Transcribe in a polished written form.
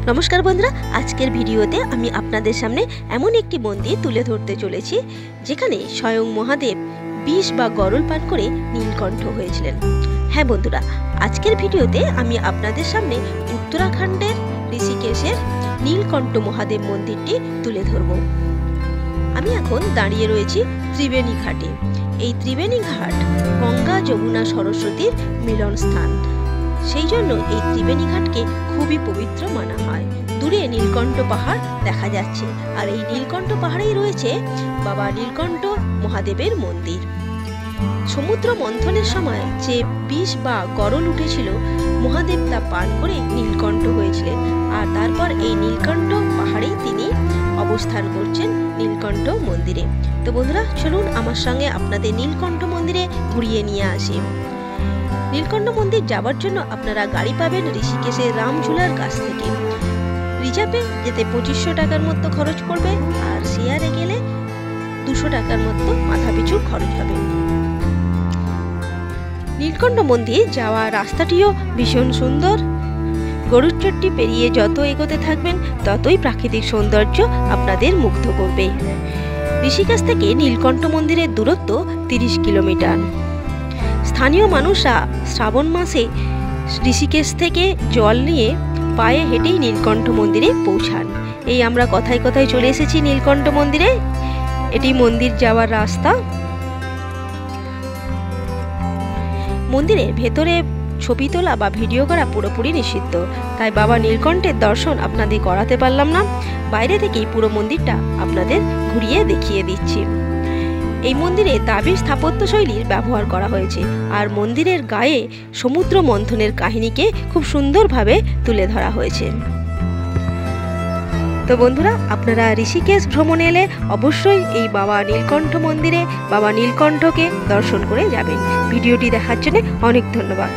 नमस्कार बंधुरा आजकेर भिडियोते आमी आपनादेर सामने एमन एकटी मंदिर तुले धरते चलेछि जेखाने स्वयं महादेव विष बा गरल पान करे नीलकण्ठ हयेछिलेन। हाँ बंधुरा आजकेर भिडियोते आमी आपनादेर सामने उत्तराखंडेर ऋषिकेशेर नीलकण्ठ महादेव मंदिरटी तुले धरब। आमी एखन दाड़िये रयेछि त्रिवेणी घाटे। এই ত্রিবেণী ঘাট গঙ্গা যমুনা সরস্বতীর মিলন স্থান, সেই জন্য এই ত্রিবেণী ঘাটকে খুবই পবিত্র মানা হয়। দূরে নীলকণ্ঠ পাহাড় দেখা যাচ্ছে, আর এই নীলকণ্ঠ পাহাড়েই রয়েছে বাবা নীলকণ্ঠ মহাদেবের মন্দির। সমুদ্র মন্থনের সময় যে বিষ বা গরল উঠেছিল, মহাদেব তা পান করে নীলকণ্ঠ হয়েছিলেন, আর তারপর এই নীলকণ্ঠ পাহাড়েই তিনি অবস্থান করছেন নীলকণ্ঠ মন্দিরে। তো বন্ধুরা চলুন আমার সঙ্গে আপনাদের নীলকণ্ঠ মন্দিরে ঘুরিয়ে নিয়ে আসি। নীলকণ্ঠ মন্দির যাওয়ার জন্য আপনারা গাড়ি পাবেন ঋষিকেশের রামঝুলার কাছ থেকে। রিজার্ভে যেতে 2500 টাকার মতো খরচ পড়বে, আর শেয়ারে গেলে 200 টাকার মতো মাথাপিছু খরচ হবে। নীলকণ্ঠ মন্দির যাওয়া রাস্তাটিও ভীষণ সুন্দর। গরুর চট্টি পেরিয়ে যত এগোতে থাকবেন ততই প্রাকৃতিক সৌন্দর্য আপনাদের মুগ্ধ করবে। ঋষিকেশ থেকে নীলকণ্ঠ মন্দিরের দূরত্ব 30 কিলোমিটার। স্থানীয় মানুষরা শ্রাবণ মাসে ঋষিকেশ থেকে জল নিয়ে পায়ে হেঁটেই নীলকণ্ঠ মন্দিরে পৌঁছান। এই আমরা কথায় কথায় চলে এসেছি নীলকণ্ঠ মন্দিরে। এটি মন্দির যাওয়ার রাস্তা। মন্দিরের ভেতরে ছবি তোলা বা ভিডিও করা পুরোপুরি নিষিদ্ধ, তাই বাবা নীলকণ্ঠের দর্শন আপনাদের করাতে পারলাম না। বাইরে থেকেই পুরো মন্দিরটা আপনাদের ঘুরিয়ে দেখিয়ে দিচ্ছি। এই মন্দিরে দ্রাবিড় স্থাপত্যশৈলীর ব্যবহার করা হয়েছে, আর মন্দিরের গায়ে সমুদ্র মন্থনের কাহিনীকে খুব সুন্দরভাবে তুলে ধরা হয়েছে। তো বন্ধুরা আপনারা ঋষিকেশ ভ্রমণে এলে অবশ্যই এই বাবা নীলকণ্ঠ মন্দিরে বাবা নীলকণ্ঠকে দর্শন করে যাবেন। ভিডিওটি দেখার জন্য অনেক ধন্যবাদ।